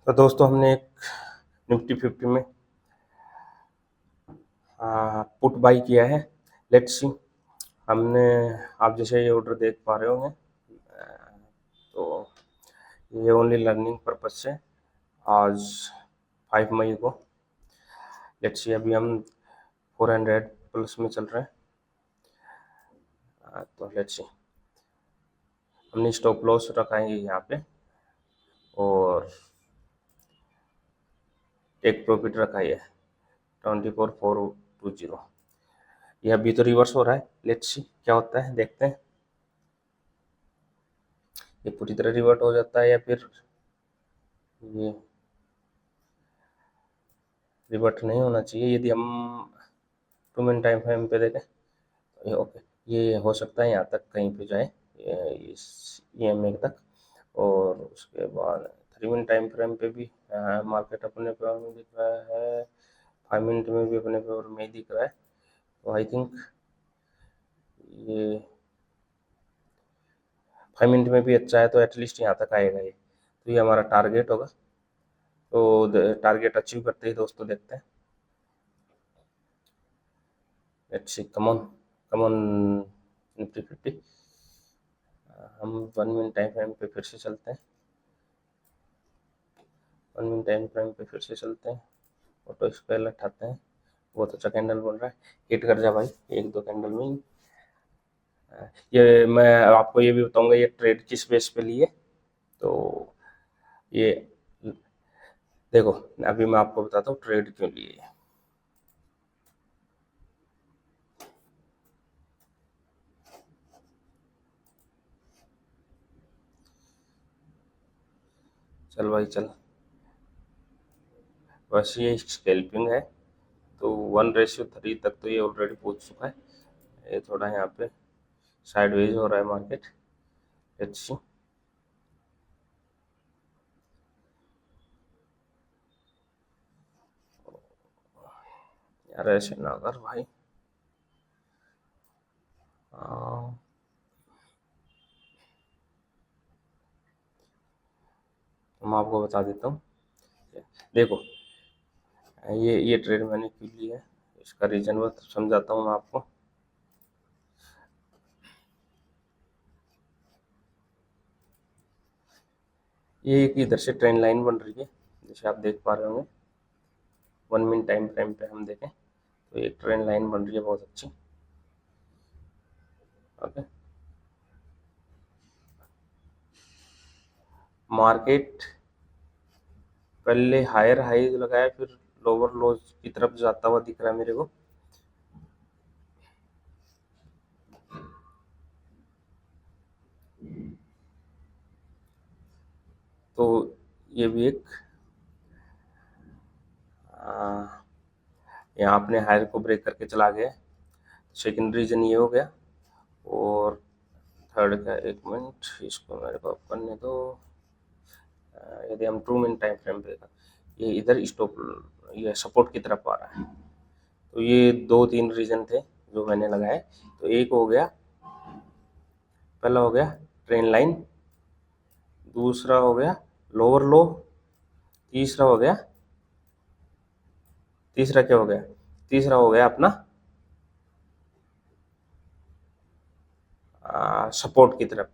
तो दोस्तों हमने एक निफ्टी 50 में पुट बाई किया है। Let's see. हमने आप जैसे ये ऑर्डर देख पा रहे होंगे। तो ये ओनली लर्निंग पर्पज से आज 5 मई को लेट्स सी अभी हम 400 प्लस में चल रहे हैं। तो लेट्स सी हमने स्टॉप लॉस रखा है यहाँ पे और टेक प्रॉफिट रखा है 24,420। यह अभी तो रिवर्स हो रहा है। लेट्स सी क्या होता है, देखते हैं। ये पूरी तरह रिवर्ट हो जाता है या फिर ये रिवर्ट नहीं होना चाहिए। यदि हम 2 मिनट टाइम फ्रेम पे देखें तो ये ओके, ये हो सकता है यहाँ तक कहीं पे जाए इस EMA तक। और उसके बाद 3 मिनट टाइम फ्रेम पे भी मार्केट अपने फेवर में दिख रहा है, 5 मिनट में भी अपने फेवर में ही दिख रहा है। तो आई थिंक ये 5 मिनट में भी अच्छा है, तो एटलीस्ट यहाँ तक आएगा ये। तो ये हमारा टारगेट होगा। तो टारगेट अचीव करते ही दोस्तों देखते हैं। Let's see, come on Nifty 50। हम 1 मिनट टाइम फ्रेम पे फिर से चलते हैं। 1 मिनट टाइम फ्रेम पे फिर से चलते हैं। ऑटो स्क्वायर उठाते हैं। बहुत अच्छा कैंडल बन रहा है, हिट कर जा भाई एक दो कैंडल में ही। ये मैं आपको ये भी बताऊंगा ये ट्रेड किस बेस पे लिए। तो ये देखो, अभी मैं आपको बताता हूँ ट्रेड क्यों लिए। चल भाई चल, वैसे ये स्कैल्पिंग है तो 1:3 तक तो ये ऑलरेडी पहुंच चुका है। ये थोड़ा यहाँ पे साइडवेज हो रहा है मार्केट। Let's see. यार ऐसे ना कर भाई। मैं आपको बता देता हूँ। देखो, ये ट्रेड मैंने क्यों लिया है, इसका रीजन वो समझाता हूँ मैं आपको। ये एक इधर से ट्रेंड लाइन बन रही है, जैसे आप देख पा रहे होंगे। 1 मिनट टाइम फ्रेम पे हम देखें तो एक ट्रेंड लाइन बन रही है बहुत अच्छी। ओके, मार्केट पहले हायर हाई लगाया, फिर लोअर लोज की तरफ जाता हुआ दिख रहा है मेरे को। तो ये भी एक यहाँ अपने हायर को ब्रेक करके चला गया। सेकंड रीजन ये हो गया। और थर्ड का, एक मिनट इसको मेरे को करने दो। यदि हम 2 मिनट टाइम फ्रेम पे देखा, ये इधर स्टॉप, ये सपोर्ट की तरफ आ रहा है। तो ये 2-3 रीजन थे जो मैंने लगाए। तो एक हो गया, पहला हो गया ट्रेंड लाइन, दूसरा हो गया लोअर लो, तीसरा हो गया, तीसरा क्या हो गया, तीसरा हो गया अपना सपोर्ट की तरफ।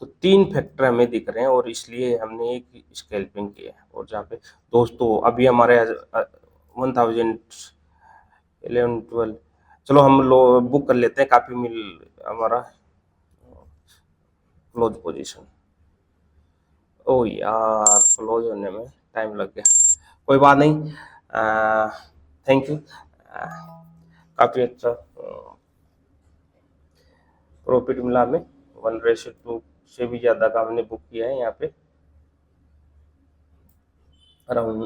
तो 3 फैक्टर हमें दिख रहे हैं और इसलिए हमने एक स्कैल्पिंग किया है। और जहाँ पे दोस्तों अभी हमारे 1011-12, चलो हम लो बुक कर लेते हैं। काफी मिल हमारा क्लोज पोजीशन। ओ यार, क्लोज होने में टाइम लग गया, कोई बात नहीं। Thank you. काफी अच्छा प्रॉफिट मिला हमें। 1:2 से भी ज्यादा का हमने बुक किया है यहाँ पे अराउंड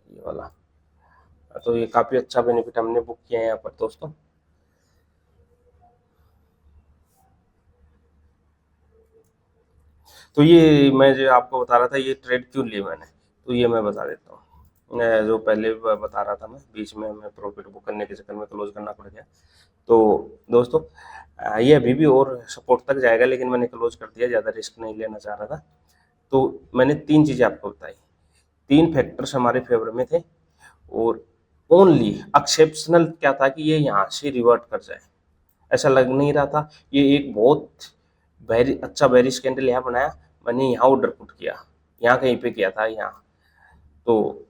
ये वाला। तो ये काफी अच्छा बेनिफिट हमने बुक किया है यहाँ पर दोस्तों। तो ये मैं जो आपको बता रहा था ये ट्रेड क्यों ली मैंने, तो ये मैं बता देता हूँ। जो पहले बता रहा था मैं, बीच में हमें प्रॉफिट बुक करने के चक्कर में क्लोज करना पड़ गया। तो दोस्तों ये अभी भी और सपोर्ट तक जाएगा, लेकिन मैंने क्लोज कर दिया, ज़्यादा रिस्क नहीं लेना चाह रहा था। तो मैंने 3 चीज़ें आपको बताई, 3 फैक्टर्स हमारे फेवर में थे और ओनली एक्सेप्शनल क्या था कि ये यहाँ से रिवर्ट कर जाए, ऐसा लग नहीं रहा था। ये एक बहुत वेरी अच्छा बेरिश कैंडल यहाँ बनाया, मैंने यहाँ ऑर्डर पुट किया, यहाँ कहीं पे किया था, यहाँ तो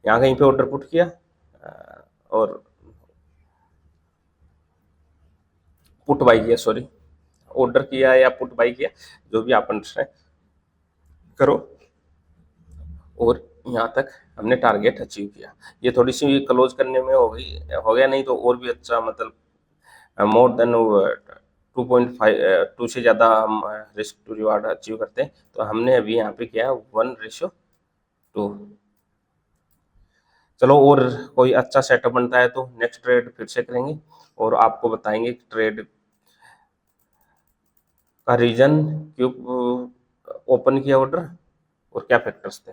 यहाँ कहीं पे ऑर्डर पुट किया और पुट बाई किया, सॉरी ऑर्डर किया या पुट बाई किया, जो भी आप अंडरस्टैंड करो, और यहाँ तक हमने टारगेट अचीव किया। ये थोड़ी सी क्लोज करने में हो गया, नहीं तो और भी अच्छा, मतलब मोर देन 2.5 2 से ज़्यादा हम रिस्क टू रिवार्ड अचीव करते हैं। तो हमने अभी यहाँ पे किया 1:2। चलो, और कोई अच्छा सेटअप बनता है तो नेक्स्ट ट्रेड फिर से करेंगे और आपको बताएंगे ट्रेड का रीजन, क्यों ओपन किया ऑर्डर और क्या फैक्टर्स थे।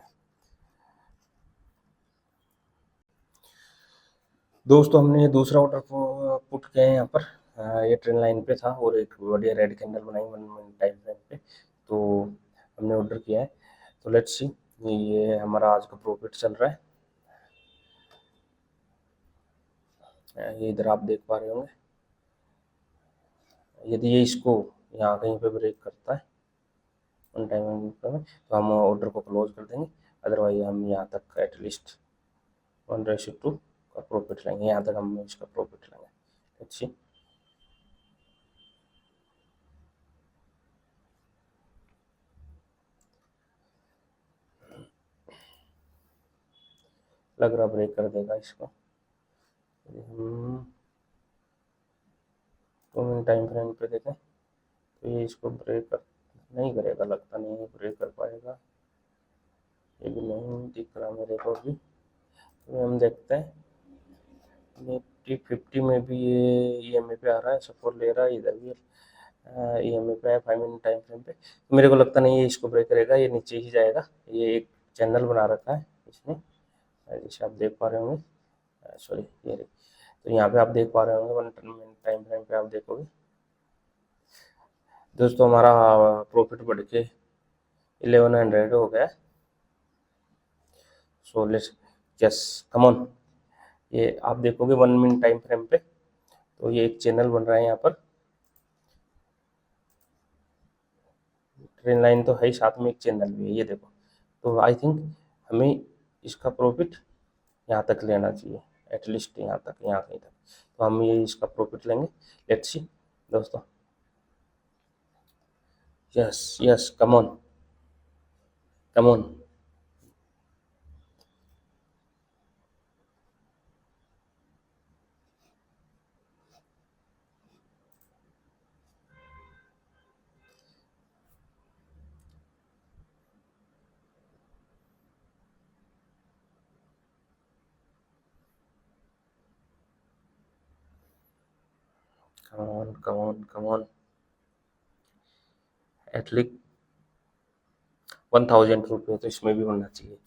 दोस्तों, हमने दूसरा ऑर्डर पुट किया है यहाँ पर, ये ट्रेन लाइन पे था और एक बढ़िया रेड कैंडल बनाई 1 मिनट टाइम फ्रेम पे, तो हमने ऑर्डर किया है। तो लेट्स सी, ये हमारा आज का प्रॉफिट चल रहा है, ये इधर आप देख पा रहे होंगे। यदि ये इसको यहाँ कहीं पे ब्रेक करता है 1 टाइम में, तो हम ऑर्डर को क्लोज कर देंगे, अदरवाइज हम यहाँ तक एटलीस्ट 1:2 का प्रॉफिट लेंगे, यहाँ तक हम इसका प्रॉफिट लेंगे। लेट्स सी, लग रहा ब्रेक कर देगा इसको। हम 2 मिनट टाइम फ्रेम पे देखें तो ये इसको ब्रेक कर नहीं करेगा, लगता नहीं है ब्रेक कर पाएगा, ये भी नहीं दिख रहा मेरे को भी। तो हम देखते हैं, निफ्टी 50 में भी ये ईएमए पे आ रहा है, सपोर्ट ले रहा है, इधर भी ईएमए पे है 5 मिनट टाइम फ्रेम पे। तो मेरे को लगता नहीं है इसको ब्रेक करेगा, ये नीचे ही जाएगा। ये एक चैनल बना रखा है इसने, जैसे आप देख पा रहे होंगे, सॉरी ये, तो यहाँ पे आप देख पा रहे होंगे 1 मिनट टाइम फ्रेम पे आप देखोगे दोस्तों, हमारा प्रॉफिट बढ़ के 1100 हो गया। So let's, yes come on, ये आप देखोगे 1 मिनट टाइम फ्रेम पे, तो ये एक चैनल बन रहा है यहाँ पर, ट्रेन लाइन तो है ही, साथ में एक चैनल भी है, ये देखो। तो आई थिंक हमें इसका प्रॉफिट यहाँ तक लेना चाहिए, एटलीस्ट यहाँ तक, यहाँ कहीं तक, तो हम ये इसका प्रॉफिट लेंगे। लेट्स सी दोस्तों, yes yes, come on come on, come on come on come on, at least 1000 रुपये तो इसमें भी होना चाहिए,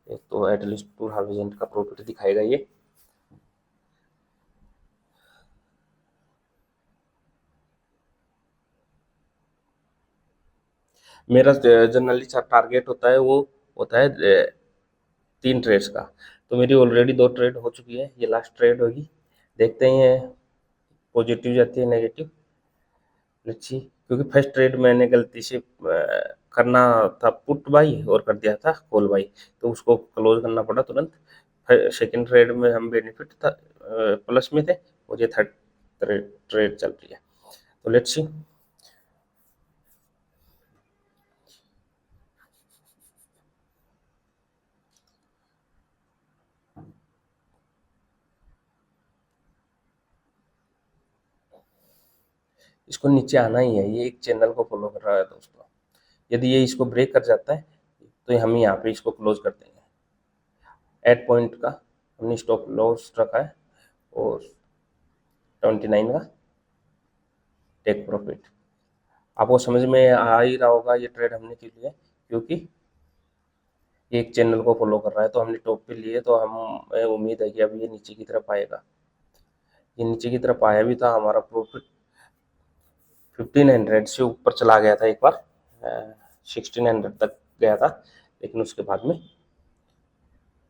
तो एटलीस्ट 2000 का प्रॉफिट दिखाएगा ये। मेरा जनरली टारगेट होता है, वो होता है 3 ट्रेड्स का, तो मेरी ऑलरेडी 2 ट्रेड हो चुकी है, ये लास्ट ट्रेड होगी, देखते हैं पॉजिटिव जाती है नेगेटिव। लेट्स सी, क्योंकि फर्स्ट ट्रेड मैंने गलती से करना था पुट बाई और कर दिया था कॉल बाई, तो उसको क्लोज करना पड़ा तुरंत। सेकंड ट्रेड में हम बेनिफिट था, प्लस में थे, और ये थर्ड ट्रेड चल रही है। तो लेट्स सी, इसको नीचे आना ही है, ये एक चैनल को फॉलो कर रहा है दोस्तों। यदि ये इसको ब्रेक कर जाता है तो हम यहाँ पे इसको क्लोज कर देंगे। 8 पॉइंट का हमने स्टॉप लॉस रखा है और 29 का टेक प्रॉफिट। आपको समझ में आ ही रहा होगा ये ट्रेड हमने क्यों लिया, क्योंकि ये एक चैनल को फॉलो कर रहा है, तो हमने टॉप पे लिए, तो हम उम्मीद है कि अब ये नीचे की तरफ आएगा। ये नीचे की तरफ आया भी था, हमारा प्रॉफिट 1500 से ऊपर चला गया था एक बार, 1600 तक गया था, लेकिन उसके बाद में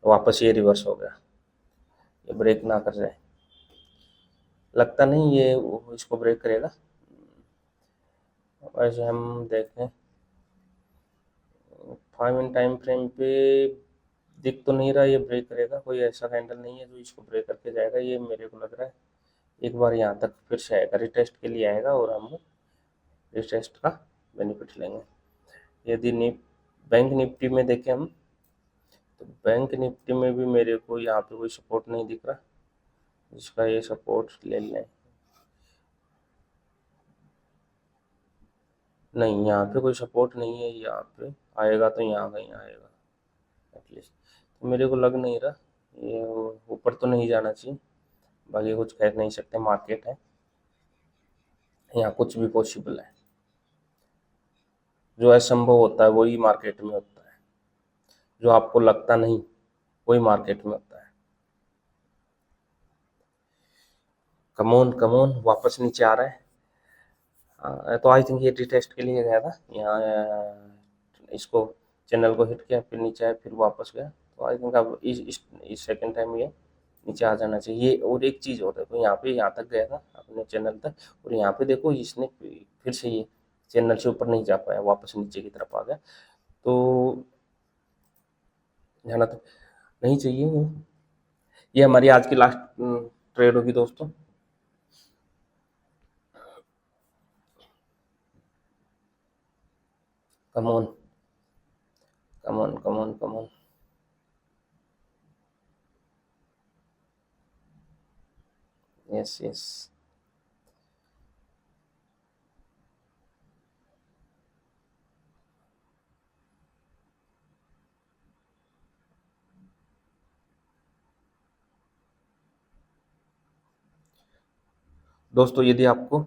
वापस ये रिवर्स हो गया। ये ब्रेक ना कर जाए, लगता नहीं ये इसको ब्रेक करेगा। वैसे हम देखें 5 मिनट टाइम फ्रेम पे दिख तो नहीं रहा ये ब्रेक करेगा, कोई ऐसा कैंडल नहीं है जो इसको ब्रेक करके जाएगा, ये मेरे को लग रहा है। एक बार यहाँ तक फिर से आएगा, रिटेस्ट के लिए आएगा और हम रिटेस्ट का बेनिफिट लेंगे। यदि बैंक निफ्टी में देखें हम, तो बैंक निफ्टी में भी मेरे को यहाँ पे कोई सपोर्ट नहीं दिख रहा जिसका ये सपोर्ट ले लें। नहीं, यहाँ पे कोई सपोर्ट नहीं है, यहाँ पे आएगा तो यहाँ कहीं आएगा एटलीस्ट। तो मेरे को लग नहीं रहा ये ऊपर तो नहीं जाना चाहिए, बाकी कुछ कह नहीं सकते, मार्केट है, यहाँ कुछ भी पॉसिबल है। जो असंभव होता है वही मार्केट में होता है, जो आपको लगता नहीं वही मार्केट में होता है। कमोन कमोन, वापस नीचे आ रहा है। तो आई थिंक ये रीटेस्ट के लिए गया था यहाँ, इसको चैनल को हिट किया, फिर नीचे आया, फिर वापस गया। तो आई थिंक अब इस सेकेंड टाइम ये नीचे आ जाना चाहिए। ये और एक चीज़ और देखो, यहाँ पे यहाँ तक गया था अपने चैनल तक, और यहाँ पे देखो इसने फिर से ये चैनल से ऊपर नहीं जा पाया, वापस नीचे की तरफ आ गया। तो जाना तो नहीं चाहिए। ये हमारी आज की लास्ट ट्रेड होगी दोस्तों। Come on come on come on come on, yes yes. दोस्तों यदि आपको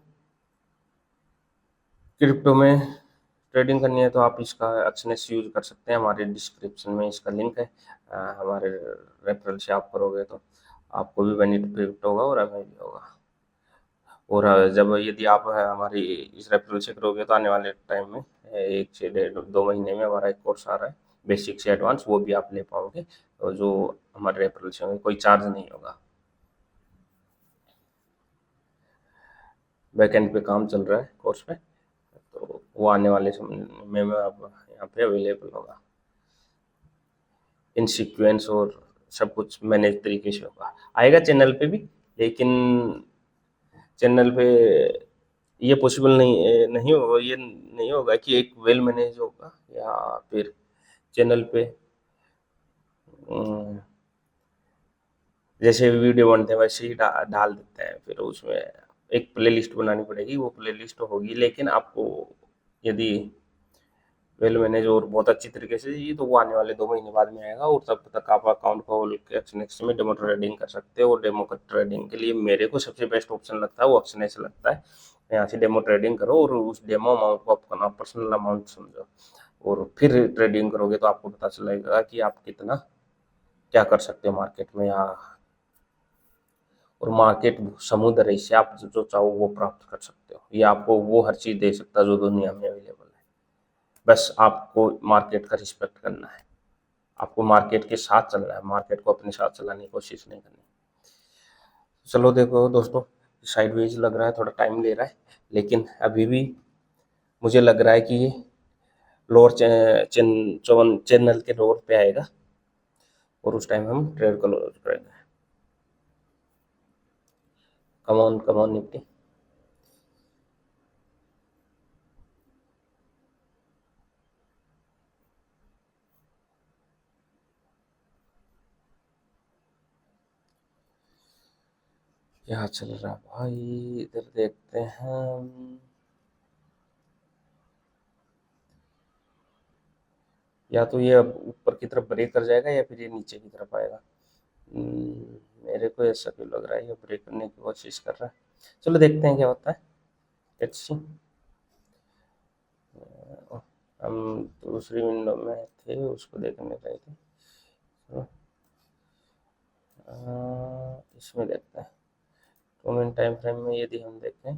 क्रिप्टो में ट्रेडिंग करनी है तो आप इसका एक्सनेस यूज कर सकते हैं, हमारे डिस्क्रिप्शन में इसका लिंक है। हमारे रेफरल से आप करोगे तो आपको भी बेनिफिट होगा और हमें भी होगा। और जब यदि आप हमारी इस रेफरल से करोगे तो आने वाले टाइम में 1 से 1.5 2 महीने में हमारा एक कोर्स आ रहा है, बेसिक से एडवांस, वो भी आप ले पाओगे, और जो हमारे रेफरल से होंगे, कोई चार्ज नहीं होगा। बैकएंड पे काम चल रहा है कोर्स पे, तो वो आने वाले समय में आप यहाँ पे अवेलेबल होगा इन सीक्वेंस, और सब कुछ मैनेज तरीके से होगा, आएगा चैनल पे भी। लेकिन चैनल पे ये पॉसिबल नहीं होगा, ये नहीं होगा कि एक वेल मैनेज होगा, या फिर चैनल पे जैसे वीडियो बनते हैं वैसे ही डाल देते हैं, फिर उसमें एक प्लेलिस्ट बनानी पड़ेगी, वो प्लेलिस्ट होगी। लेकिन आपको यदि वेल मैनेज और बहुत अच्छी तरीके से चाहिए तो वो आने वाले 2 महीने बाद में आएगा, और तब तक आप अकाउंट खोल के एक्सनेक्स में डेमो ट्रेडिंग कर सकते हो। और डेमो ट्रेडिंग के लिए मेरे को सबसे बेस्ट ऑप्शन लगता है वो एक्सनेक्स लगता है। यहाँ से डेमो ट्रेडिंग करो और उस डेमो अमाउंट को अपना पर्सनल अमाउंट समझो, और फिर ट्रेडिंग करोगे तो आपको पता चलेगा कि आप कितना क्या कर सकते हो मार्केट में। या और मार्केट समुद्र है, इससे आप जो चाहो वो प्राप्त कर सकते हो, ये आपको वो हर चीज़ दे सकता है जो दुनिया में अवेलेबल है। बस आपको मार्केट का रिस्पेक्ट करना है, आपको मार्केट के साथ चलना है, मार्केट को अपने साथ चलाने की कोशिश नहीं करनी। चलो देखो दोस्तों, साइडवेज लग रहा है, थोड़ा टाइम ले रहा है, लेकिन अभी भी मुझे लग रहा है कि ये लोअर चैनल के लोअर पे आएगा, और उस टाइम हम ट्रेड को क्लोज करेंगे। कमॉन कमॉन निफ्टी, क्या चल रहा है भाई, इधर देखते हैं। या तो ये अब ऊपर की तरफ ब्रेक कर जाएगा या फिर ये नीचे की तरफ आएगा। मेरे को ऐसा क्यों लग रहा है ये ब्रेक करने की कोशिश कर रहा है। चलो देखते हैं क्या होता है, लेट्स सी। हम दूसरी विंडो में थे, उसको देखने रहे थे। चलो इसमें देखते हैं 2 मिनट टाइम फ्रेम में। यदि हम देखें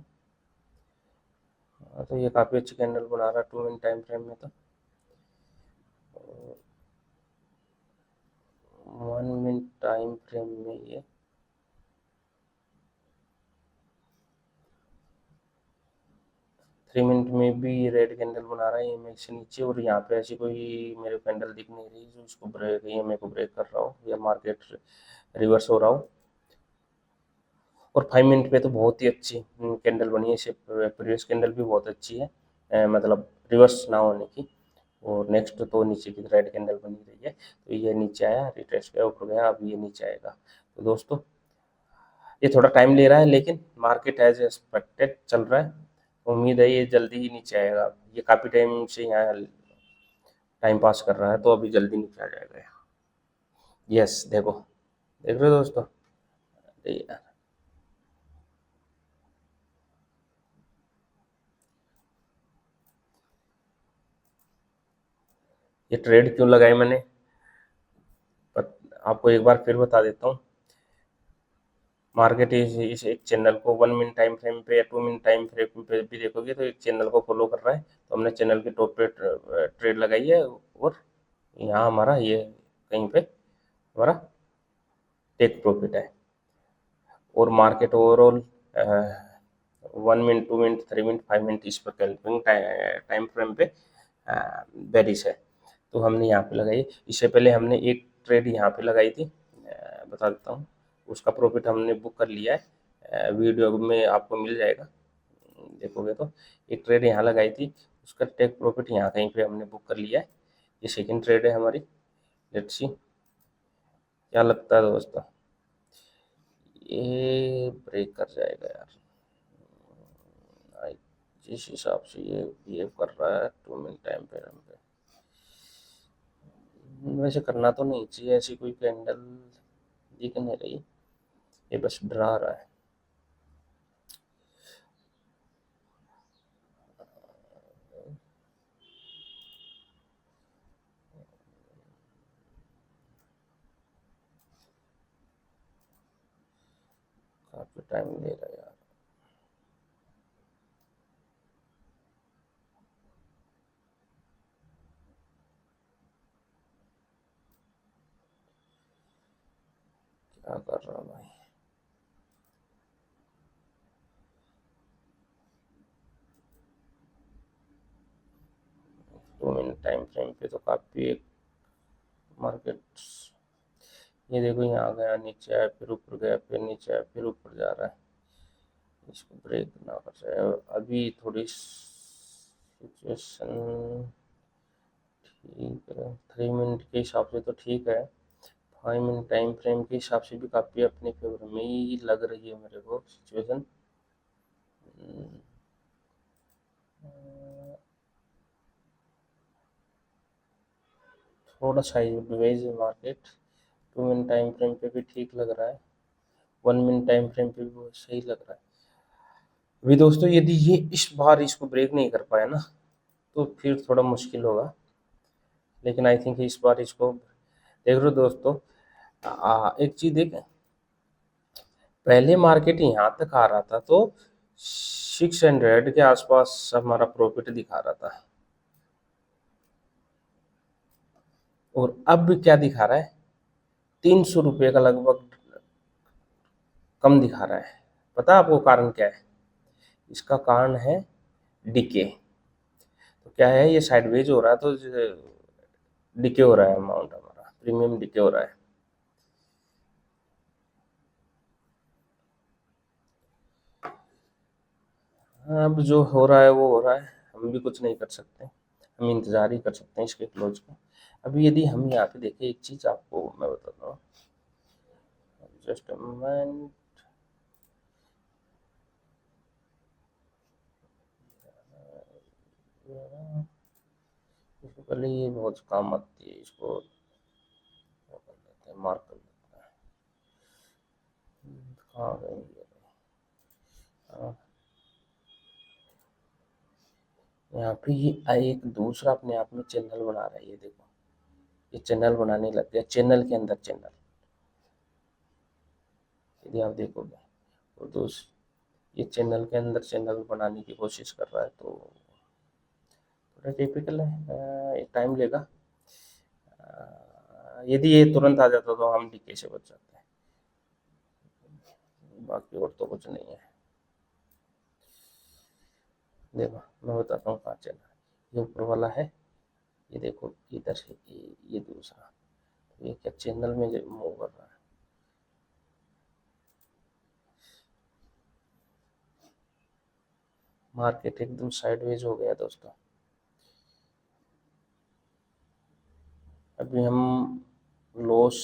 तो ये काफ़ी अच्छी कैंडल बना रहा है 2 मिनट टाइम फ्रेम में। तो 1 मिनट टाइम फ्रेम में ये 3 मिनट में भी रेड कैंडल बना रहा है EMA से नीचे, और यहाँ पे ऐसी कोई मेरे को कैंडल दिख नहीं रही जो इसको ब्रेक EMA को ब्रेक कर रहा हो या मार्केट रिवर्स हो रहा हो। और 5 मिनट पे तो बहुत ही अच्छी कैंडल बनी है, इससे प्रीवियस कैंडल भी बहुत अच्छी है, मतलब रिवर्स ना होने की। और नेक्स्ट तो नीचे की रेड कैंडल बनी रही है, तो ये नीचे आया, रिट्रेस किया, ऊपर गया, अब ये नीचे आएगा। तो दोस्तों ये थोड़ा टाइम ले रहा है, लेकिन मार्केट एज एक्सपेक्टेड चल रहा है, उम्मीद है ये जल्दी ही नीचे आएगा। ये काफ़ी टाइम से यहाँ टाइम पास कर रहा है, तो अभी जल्दी नीचे आ जाएगा। यस देखो, देख रहे हो दोस्तों? अरे यार, ये ट्रेड क्यों लगाई मैंने, आपको एक बार फिर बता देता हूँ। मार्केट इस एक चैनल को 1 मिनट टाइम फ्रेम पे या 2 मिनट टाइम फ्रेम पे भी देखोगे तो एक चैनल को फॉलो कर रहा है, तो हमने चैनल के टॉप पे ट्रेड लगाई है, और यहाँ हमारा ये कहीं पे हमारा टेक प्रॉफिट है। और market overall 1 minute 2 minute 3 minute 5 minute इस पर कैल्कुलेटिंग टाइम फ्रेम पे बेरिश है, तो हमने यहाँ पे लगाई। इससे पहले हमने एक ट्रेड यहाँ पे लगाई थी, बता देता हूँ, उसका प्रॉफिट हमने बुक कर लिया है, वीडियो में आपको मिल जाएगा, देखोगे तो। एक ट्रेड यहाँ लगाई थी, उसका टेक प्रॉफिट यहाँ कहीं पे हमने बुक कर लिया है। ये सेकंड ट्रेड है हमारी, लेट्स सी क्या लगता है दोस्तों, ये ब्रेक कर जाएगा यार। जिस हिसाब से ये बिहेव कर रहा है 2 मिनट टाइम फ्रेम पे, वैसे करना तो नहीं चाहिए, ऐसी कोई कैंडल दिख नहीं रही, ये बस डरा रहा है। काफी टाइम ले रहा है यार। क्या कर रहा भाई, 2 मिनट टाइम फ्रेम पे तो काफी एक मार्केट, ये देखो यहाँ गया, नीचे आया, फिर ऊपर गया, फिर नीचे आया, फिर ऊपर जा रहा है, इसको ब्रेक ना कर जाए। अभी थोड़ी सिचुएशन ठीक है, 3 मिनट के हिसाब से तो ठीक है, 5 मिनट टाइम फ्रेम के हिसाब से भी काफ़ी अपने फेवर में ही लग रही है मेरे को सिचुएशन। थोड़ा साइडवेज है मार्केट, 2 मिनट टाइम फ्रेम पे भी ठीक लग रहा है, 1 मिनट टाइम फ्रेम पे भी बहुत सही लग रहा है। अभी दोस्तों यदि ये इस बार इसको ब्रेक नहीं कर पाया ना, तो फिर थोड़ा मुश्किल होगा, लेकिन आई थिंक इस बार इसको देख रहे हो दोस्तों। एक चीज़ देखें, पहले मार्केट यहाँ तक आ रहा था तो 600 के आसपास हमारा प्रॉफिट दिखा रहा था, और अब क्या दिखा रहा है, 300 रुपये का लगभग कम दिखा रहा है। पता है आपको कारण क्या है? इसका कारण है डिके। तो क्या है, ये साइडवेज हो रहा है, तो डिके हो रहा है, अमाउंट हमारा प्रीमियम डिके हो रहा है। हाँ, अब जो हो रहा है वो हो रहा है, हम भी कुछ नहीं कर सकते, हम इंतज़ार ही कर सकते हैं इसके क्लोज का। अभी यदि हम यहाँ पे देखें, एक चीज़ आपको मैं बताता हूँ, जस्ट अ मोमेंट। इसको पहले ये बहुत काम आती है, इसको क्या कर लेते हैं, मार्क कर लेते हैं। कहाँ गई ये? हाँ, यहाँ पे ये एक दूसरा अपने आप में चैनल बना रहा है, ये देखो, ये चैनल बनाने लग गया, चैनल के अंदर चैनल, यदि आप देखोगे। और ये चैनल के अंदर चैनल बनाने की कोशिश कर रहा है, तो थोड़ा टिपिकल है, टाइम लेगा, यदि ये तुरंत आ जाता तो हम डीके से बच जाते हैं, बाकी और तो कुछ नहीं है। देखो मैं बताता हूँ कहाँ चला, ये ऊपर वाला है, ये देखो इधर से ये दूसरा, ये क्या चैनल में मूव कर रहा है। मार्केट एकदम साइडवेज हो गया दोस्तों। अभी हम लॉस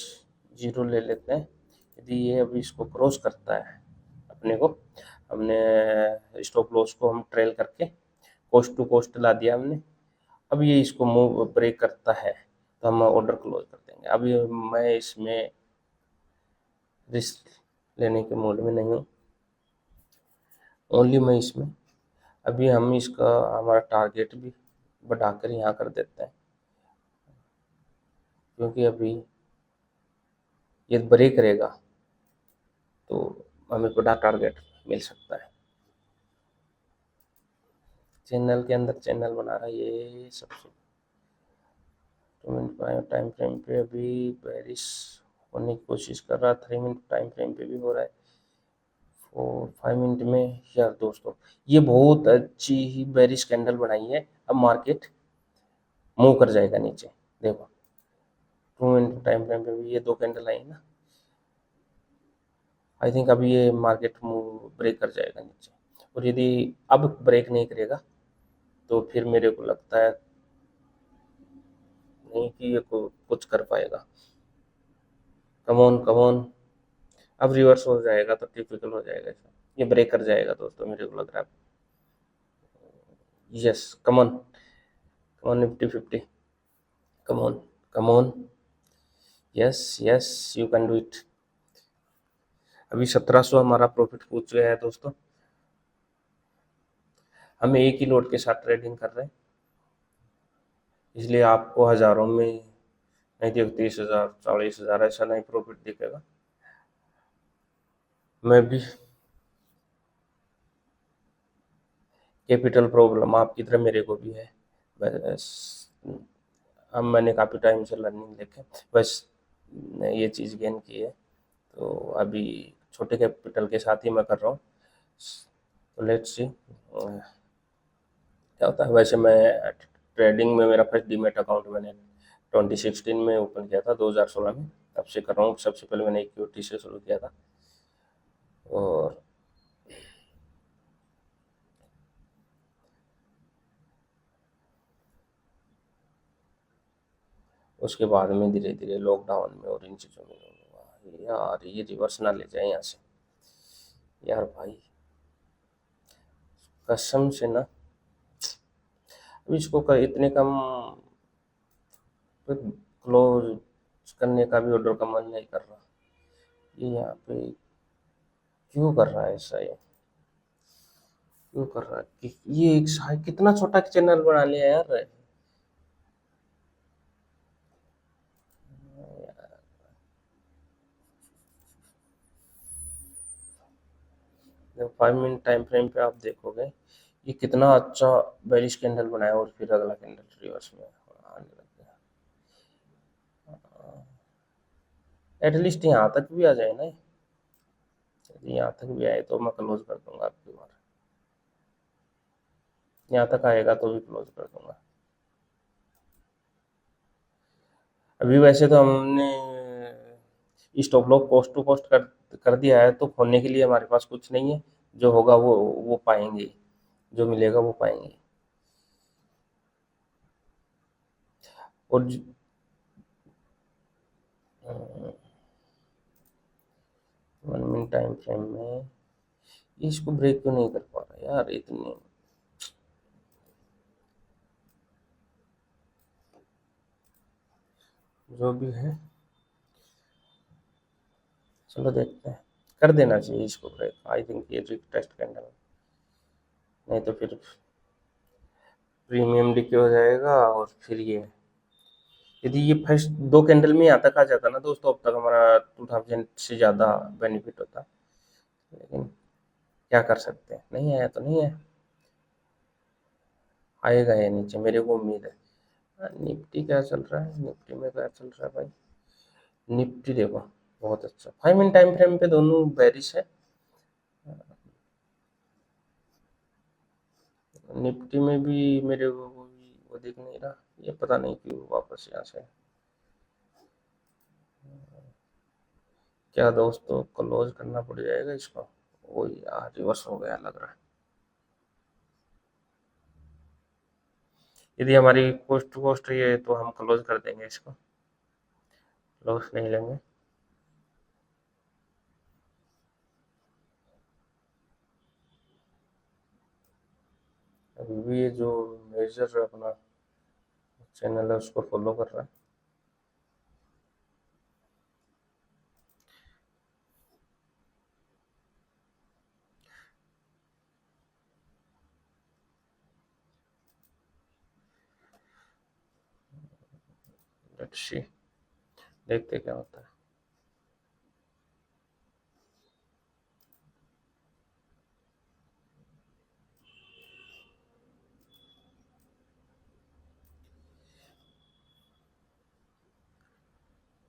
0 ले लेते हैं। यदि ये अभी इसको क्रॉस करता है अपने को, हमने स्टॉप लॉस को हम ट्रेल करके कोस्ट टू कोस्ट ला दिया हमने। अब ये इसको मूव ब्रेक करता है तो हम ऑर्डर क्लोज कर देंगे। अभी मैं इसमें रिस्क लेने के मूड में नहीं हूँ, ओनली मैं इसमें अभी हम इसका हमारा टारगेट भी बढ़ाकर यहाँ कर देते हैं, क्योंकि अभी ये ब्रेक करेगा तो हमें बड़ा टारगेट मिल सकता है। चैनल के अंदर चैनल बना रहा है ये सबसे 2 मिनट टाइम फ्रेम पे अभी बेरिश होने की कोशिश कर रहा है, 3 मिनट टाइम फ्रेम पे भी हो रहा है, और 5 मिनट में। यार दोस्तों ये बहुत अच्छी ही बेरिश कैंडल बनाई है। अब मार्केट मूव कर जाएगा नीचे, देखो 2 मिनट टाइम फ्रेम पे भी ये 2 कैंडल आई ना। आई थिंक अभी ये मार्केट मूव ब्रेक कर जाएगा नीचे, और यदि अब ब्रेक नहीं करेगा तो फिर मेरे को लगता है नहीं कि ये कुछ कर पाएगा। कमॉन कमॉन, अब रिवर्स हो जाएगा तो टिपिकल हो जाएगा, ये ब्रेक कर जाएगा दोस्तों मेरे को लग रहा है। Yes come on come on, Nifty 50, come on come on, yes yes you can do it. अभी 1700 हमारा प्रॉफिट पूछ गया है दोस्तों। हम एक ही लोड के साथ ट्रेडिंग कर रहे हैं, इसलिए आपको हजारों में नहीं दिख 30,000 40,000 ऐसा नहीं प्रॉफिट दिखेगा। मैं भी कैपिटल प्रॉब्लम आपकी तरह मेरे को भी है, बस अब मैंने काफ़ी टाइम से लर्निंग लेके बस ये चीज़ गेन की है, तो अभी छोटे कैपिटल के साथ ही मैं कर रहा हूँ। तो लेट्स सी क्या होता है। वैसे मैं ट्रेडिंग में मेरा फर्स्ट डीमेट अकाउंट मैंने 2016 में ओपन किया था, 2016 में, तब से कर रहा हूँ। सबसे पहले मैंने इक्विटी से शुरू किया था, और उसके बाद में धीरे धीरे लॉकडाउन में और इन चीज़ों में यार ये रिवर्स ना ले जाए यहाँ से यार भाई, कसम से ना। अब इसको इतने कम क्लोज करने का भी ऑर्डर का मन नहीं कर रहा। ये यहाँ पे क्यों कर रहा है ऐसा, ये क्यों कर रहा है कि ये एक कितना छोटा चैनल बना लिया यार। 5 मिनट टाइम फ्रेम पे आप देखोगे ये कितना अच्छा बेरिश कैंडल बनाया, और फिर अगला कैंडल रिवर्स में आने लग गया। एटलीस्ट यहाँ तक भी आ जाए ना, यदि यहाँ तक भी आए तो मैं क्लोज कर दूंगा आपकी बार। यहाँ तक आएगा तो भी क्लोज कर दूंगा। अभी वैसे तो हमने stop loss cost to cost कर दिया है, तो खोलने के लिए हमारे पास कुछ नहीं है। जो होगा वो पाएंगे, जो मिलेगा वो पाएंगे। और 1 मिनट टाइम फ्रेम में इसको ब्रेक क्यों नहीं कर पा रहा यार इतने। जो भी है चलो देखते हैं, कर देना चाहिए इसको ब्रेक। आई थिंक ये टेस्ट कैंडल, नहीं तो फिर प्रीमियम डीके हो जाएगा। और फिर ये यदि ये फर्स्ट 2 कैंडल में यहाँ तक आ जाता ना दोस्तों, अब तक हमारा 2000 से ज़्यादा बेनिफिट होता। लेकिन क्या कर सकते हैं, नहीं आया तो नहीं है, आएगा या नीचे मेरे को उम्मीद है। निफ्टी क्या चल रहा है, निफ्टी में क्या चल रहा है भाई? निफ्टी देखो बहुत अच्छा, 5 मिनट टाइम फ्रेम पे दोनों बेरिश है। निफ्टी में भी मेरे वो दिख नहीं रहा, ये पता नहीं क्यों वापस यहाँ से। क्या दोस्तों, क्लोज करना पड़ जाएगा इसको। ओ यार रिवर्स हो गया लग रहा है। यदि हमारी कोस्ट टू कोस्ट ये तो हम क्लोज कर देंगे इसको, लॉस नहीं लेंगे। अभी भी ये जो मेजर अपना चैनल है उसको फॉलो कर रहा है। लेट्स सी, देखते क्या होता है।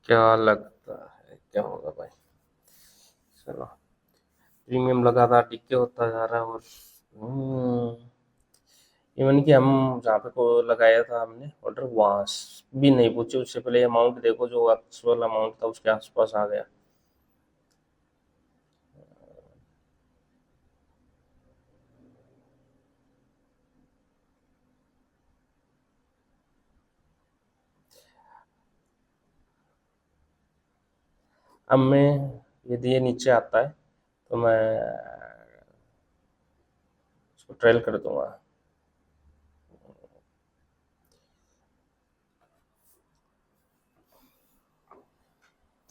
क्या लगता है क्या होगा भाई? चलो, प्रीमियम लगातार टिके होता जा रहा है। और इवन कि हम जहाँ पे को लगाया था हमने ऑर्डर, वहाँ भी नहीं पूछे उससे पहले अमाउंट देखो, जो एक्चुअल अमाउंट था उसके आसपास आ गया। अब मैं, यदि ये नीचे आता है तो मैं इसको ट्रेल कर दूंगा।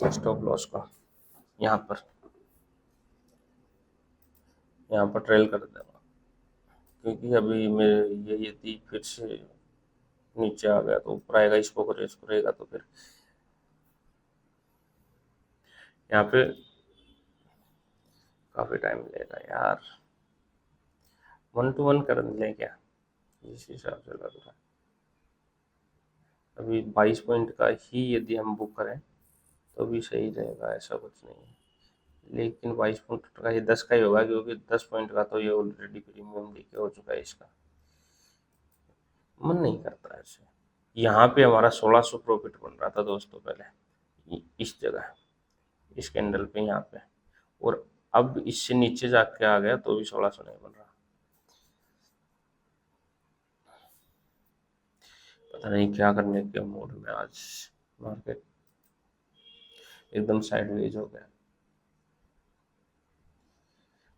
स्टॉप लॉस का यहाँ पर ट्रेल कर दूंगा, क्योंकि अभी मेरे ये यदि फिर से नीचे आ गया तो ऊपर आएगा, इसको करेगा तो फिर यहाँ पे काफी टाइम लेगा यार। 1 to 1 कर लें क्या, इस हिसाब से लग रहा है। अभी 22 पॉइंट का ही यदि हम बुक करें तो भी सही रहेगा, ऐसा कुछ नहीं है। लेकिन 22 पॉइंट का ये 10 का ही होगा, क्योंकि 10 पॉइंट का तो ये ऑलरेडी प्रीमियम डीके हो चुका है इसका। मन नहीं करता है ऐसे। यहाँ पे हमारा 1600 प्रॉफिट बन रहा था दोस्तों पहले, इस जगह, इस कैंडल पे यहाँ पे, और अब इससे नीचे जाके आ गया तो भी 1600 नहीं बन रहा। पता नहीं क्या करने के मूड में आज मार्केट एकदम साइडवेज हो गया।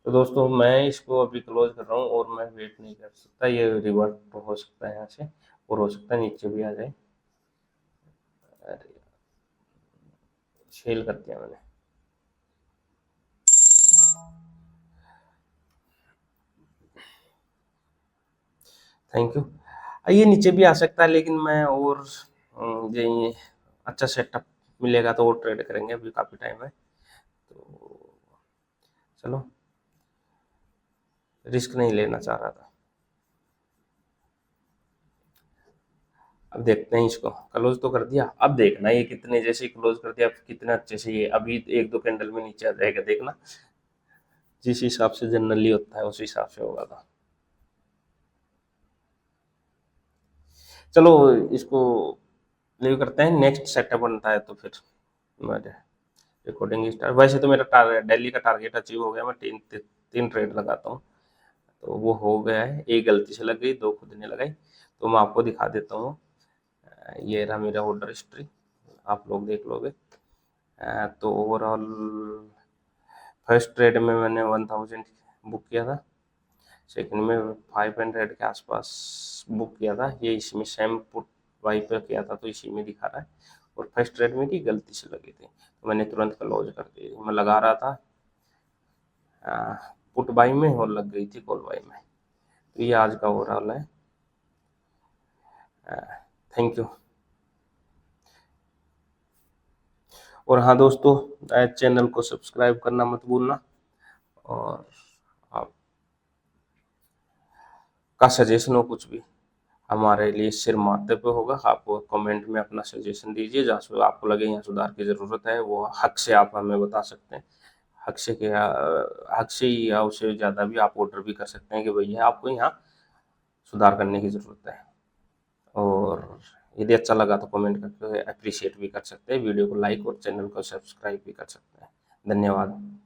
तो दोस्तों मैं इसको अभी क्लोज कर रहा हूँ, और मैं वेट नहीं कर सकता, ये रिवर्ट तो हो सकता है यहाँ से, और हो सकता है नीचे भी आ जाए। अरे सेल कर दिया मैंने। Thank you. ये नीचे भी आ सकता है, लेकिन मैं और ये अच्छा सेटअप मिलेगा तो और ट्रेड करेंगे, अभी काफ़ी टाइम है तो चलो, रिस्क नहीं लेना चाह रहा था। अब देखते हैं, इसको क्लोज तो कर दिया, अब देखना ये कितने, जैसे ही क्लोज कर दिया कितने अच्छे से, ये अभी एक दो कैंडल में नीचे आ जाएगा, देखना। जिस हिसाब से जनरली होता है उस हिसाब से होगा था। चलो इसको लीव करते हैं, नेक्स्ट सेटअप बनता है तो फिर मैं रिकॉर्डिंग स्टार्ट। वैसे तो मेरा टारगेट, दिल्ली का टारगेट अचीव हो गया, मैं तीन ट्रेड लगाता हूँ तो वो हो गया है। एक गलती से लग गई, दो खुद ने लगाई, तो मैं आपको दिखा देता हूँ। ये रहा मेरा ऑर्डर हिस्ट्री, आप लोग देख लोगे। तो ओवरऑल फर्स्ट ट्रेड में मैंने 1000 बुक किया था, सेकंड में 500 के आसपास बुक किया था, ये इसमें सेम पुट वाई पे किया था तो इसी में दिखा रहा है। और फर्स्ट ट्रेड में की गलती से लगी थी तो मैंने तुरंत क्लोज कर दी। मैं लगा रहा था पुट बाई में और लग गई थी कॉल बाई में। तो ये आज का ओवरऑल है। Thank you. और हाँ दोस्तों, चैनल को सब्सक्राइब करना मत भूलना, और आपका सजेशन हो कुछ भी हमारे लिए सिर माथे पे होगा। आप कमेंट में अपना सजेशन दीजिए, जहाँ से आपको लगे यहाँ सुधार की ज़रूरत है, वो हक से आप हमें बता सकते हैं। हक से क्या, हक से ही या उससे ज़्यादा भी आप ऑर्डर भी कर सकते हैं कि भैया आपको यहाँ सुधार करने की ज़रूरत है। और यदि अच्छा लगा तो कमेंट करके अप्रिशिएट भी कर सकते हैं, वीडियो को लाइक और चैनल को सब्सक्राइब भी कर सकते हैं। धन्यवाद।